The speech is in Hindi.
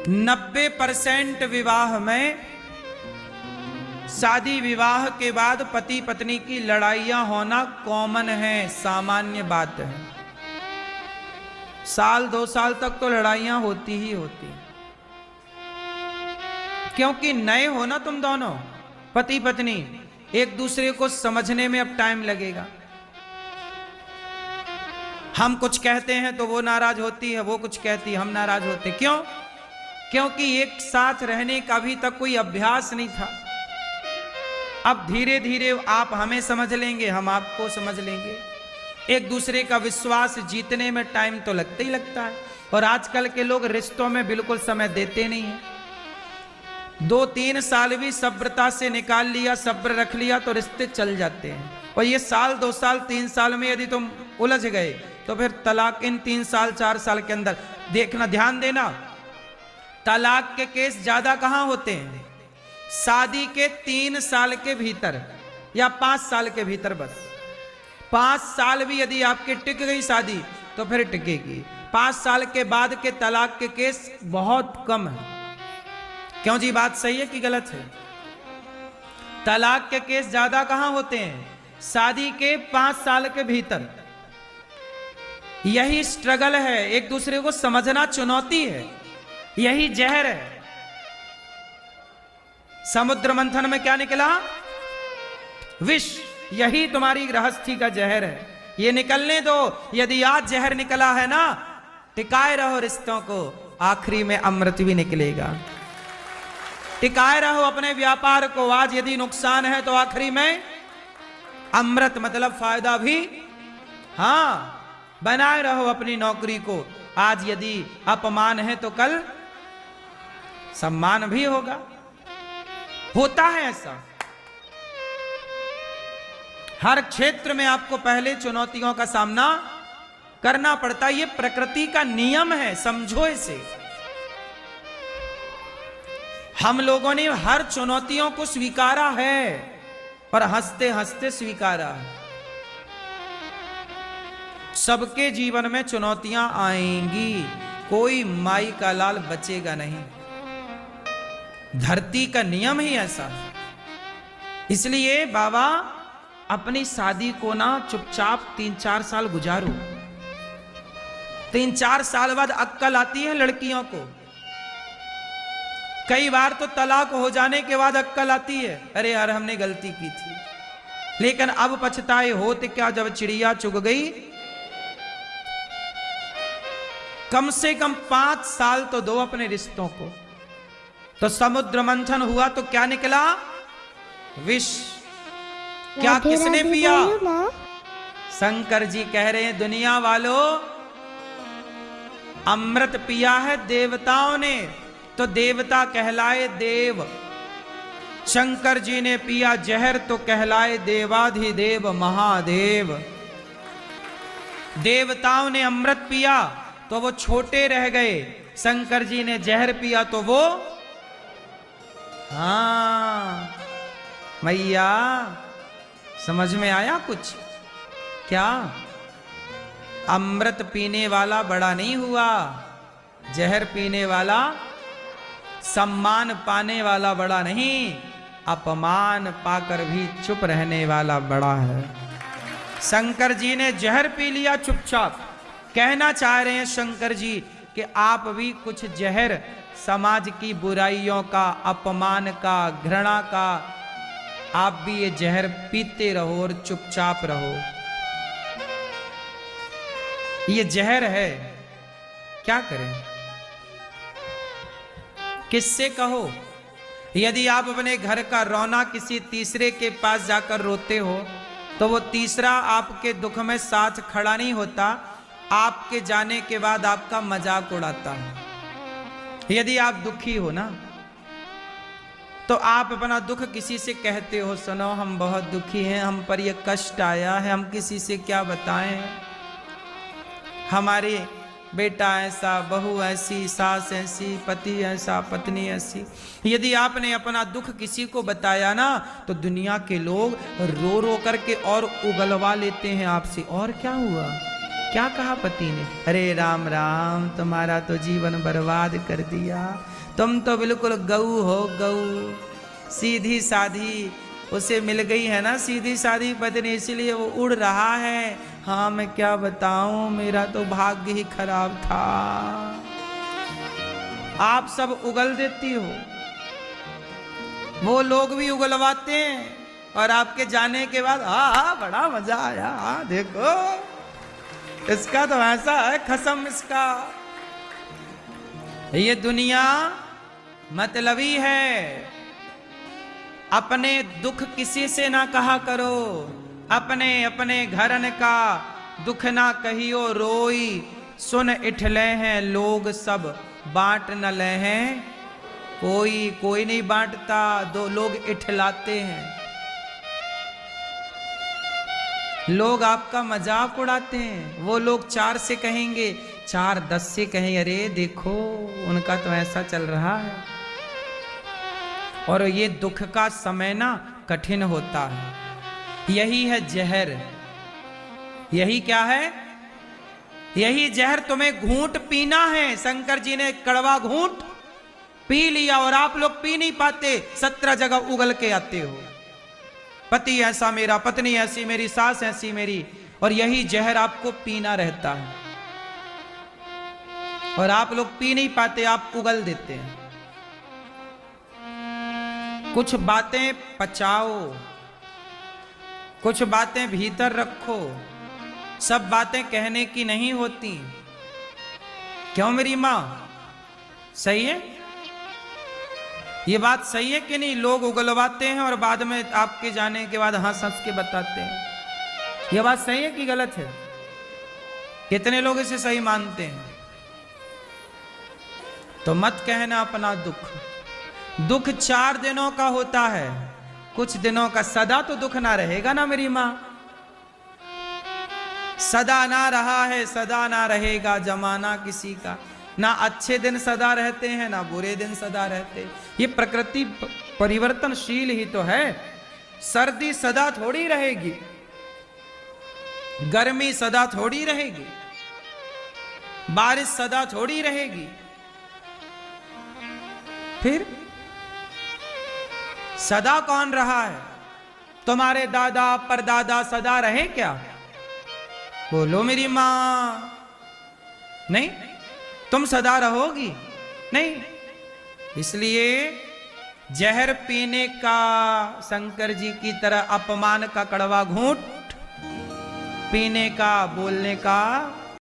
90% विवाह में, शादी विवाह के बाद पति पत्नी की लड़ाइयां होना कॉमन है, सामान्य बात है। साल 2 साल तक तो लड़ाइयां होती ही होती, क्योंकि नए हो ना तुम दोनों पति पत्नी, एक दूसरे को समझने में अब टाइम लगेगा। हम कुछ कहते हैं तो वो नाराज होती है, वो कुछ कहती है हम नाराज होते। क्यों? क्योंकि एक साथ रहने का अभी तक कोई अभ्यास नहीं था। अब धीरे धीरे आप हमें समझ लेंगे, हम आपको समझ लेंगे। एक दूसरे का विश्वास जीतने में टाइम तो लगता ही लगता है, और आजकल के लोग रिश्तों में बिल्कुल समय देते नहीं है। 2-3 साल भी सब्रता से निकाल लिया, सब्र रख लिया तो रिश्ते चल जाते हैं। और ये साल 2 साल 3 साल में यदि तुम उलझ गए तो फिर तलाक इन 3 साल 4 साल के अंदर। देखना, ध्यान देना, तलाक के केस ज्यादा कहां होते हैं? शादी के 3 साल के भीतर या 5 साल के भीतर। बस 5 साल भी यदि आपकी टिक गई शादी तो फिर टिकेगी। 5 साल के बाद के तलाक के केस बहुत कम है। क्यों जी, बात सही है कि गलत है? तलाक के केस ज्यादा कहां होते हैं? शादी के 5 साल के भीतर। यही स्ट्रगल है, एक दूसरे को समझना चुनौती है, यही जहर है। समुद्र मंथन में क्या निकला? विष। यही तुम्हारी गृहस्थी का जहर है, ये निकलने दो। यदि आज जहर निकला है ना, टिकाए रहो रिश्तों को, आखिरी में अमृत भी निकलेगा। टिकाए रहो अपने व्यापार को, आज यदि नुकसान है तो आखिरी में अमृत मतलब फायदा भी। हां, बनाए रहो अपनी नौकरी को, आज यदि अपमान है तो कल सम्मान भी होगा। होता है ऐसा, हर क्षेत्र में आपको पहले चुनौतियों का सामना करना पड़ता है। ये प्रकृति का नियम है, समझो इसे। हम लोगों ने हर चुनौतियों को स्वीकारा है और हंसते हंसते स्वीकारा है। सबके जीवन में चुनौतियां आएंगी, कोई माई का लाल बचेगा नहीं। धरती का नियम ही ऐसा है। इसलिए बाबा अपनी शादी को ना चुपचाप 3-4 साल गुजारो। 3-4 साल बाद अक्ल आती है लड़कियों को। कई बार तो तलाक हो जाने के बाद अक्ल आती है, अरे यार हमने गलती की थी। लेकिन अब पछताए होते क्या, जब चिड़िया चुग गई। कम से कम 5 साल तो दो अपने रिश्तों को। तो समुद्र मंथन हुआ तो क्या निकला? विष। क्या किसने पिया? शंकर जी कह रहे हैं, दुनिया वालों अमृत पिया है देवताओं ने, तो देवता कहलाए देव। शंकर जी ने पिया जहर तो कहलाए देवाधिदेव महादेव। देवताओं ने अमृत पिया तो वो छोटे रह गए, शंकर जी ने जहर पिया तो वो। हाँ मैया, समझ में आया कुछ? क्या अमृत पीने वाला बड़ा नहीं हुआ, जहर पीने वाला, सम्मान पाने वाला बड़ा नहीं, अपमान पाकर भी चुप रहने वाला बड़ा है। शंकर जी ने जहर पी लिया चुपचाप। कहना चाह रहे हैं शंकर जी कि आप भी कुछ जहर समाज की बुराइयों का, अपमान का, घृणा का, आप भी ये जहर पीते रहो और चुपचाप रहो। ये जहर है, क्या करें? किससे कहो? यदि आप अपने घर का रोना किसी तीसरे के पास जाकर रोते हो तो वो तीसरा आपके दुख में साथ खड़ा नहीं होता, आपके जाने के बाद आपका मजाक उड़ाता है। यदि आप दुखी हो ना तो आप अपना दुख किसी से कहते हो, सुनो हम बहुत दुखी हैं, हम पर ये कष्ट आया है, हम किसी से क्या बताएं, हमारे बेटा ऐसा, बहू ऐसी, सास ऐसी, पति ऐसा, पत्नी ऐसी। यदि आपने अपना दुख किसी को बताया ना तो दुनिया के लोग रो रो करके और उगलवा लेते हैं आपसे, और क्या हुआ, क्या कहा पति ने? अरे राम राम, तुम्हारा तो जीवन बर्बाद कर दिया, तुम तो बिल्कुल गऊ हो, गऊ। सीधी साधी उसे मिल गई है ना सीधी साधी पत्नी, इसलिए वो उड़ रहा है। हाँ मैं क्या बताऊं, मेरा तो भाग्य ही खराब था। आप सब उगल देती हो, वो लोग भी उगलवाते हैं, और आपके जाने के बाद हाँ बड़ा मजा आया, हाँ देखो इसका तो ऐसा है खसम इसका। ये दुनिया मतलबी है। अपने दुख किसी से ना कहा करो, अपने अपने घरन का दुख ना कहियो रोई। सुन इठले हैं लोग सब, बांट न ले हैं कोई। कोई नहीं बांटता, दो लोग इठलाते हैं। लोग आपका मजाक उड़ाते हैं। वो लोग 4 से कहेंगे, 4 10 से कहेंगे, अरे देखो उनका तो ऐसा चल रहा है। और ये दुख का समय ना कठिन होता है। यही है जहर। यही क्या है? यही जहर तुम्हें घूंट पीना है। शंकर जी ने कड़वा घूंट पी लिया और आप लोग पी नहीं पाते, 17 जगह उगल के आते हो। पति ऐसा मेरा, पत्नी ऐसी मेरी, सास ऐसी मेरी, और यही जहर आपको पीना रहता है। और आप लोग पी नहीं पाते, आप उगल देते हैं। कुछ बातें पचाओ, कुछ बातें भीतर रखो। सब बातें कहने की नहीं होती। क्यों मेरी मां? सही है ये बात? सही है कि नहीं? लोग उगलवाते हैं और बाद में आपके जाने के बाद हंस हंस के बताते हैं। ये बात सही है कि गलत है? कितने लोग इसे सही मानते हैं? तो मत कहना अपना दुख। दुख 4 दिनों का होता है, कुछ दिनों का। सदा तो दुख ना रहेगा ना मेरी मां। सदा ना रहा है, सदा ना रहेगा जमाना किसी का। ना अच्छे दिन सदा रहते हैं, ना बुरे दिन सदा रहते। ये प्रकृति परिवर्तनशील ही तो है। सर्दी सदा थोड़ी रहेगी, गर्मी सदा थोड़ी रहेगी, बारिश सदा थोड़ी रहेगी। फिर सदा कौन रहा है? तुम्हारे दादा परदादा सदा रहे क्या? बोलो मेरी मां। नहीं, तुम सदा रहोगी नहीं। इसलिए जहर पीने का, शंकर जी की तरह अपमान का कड़वा घूंट पीने का, बोलने का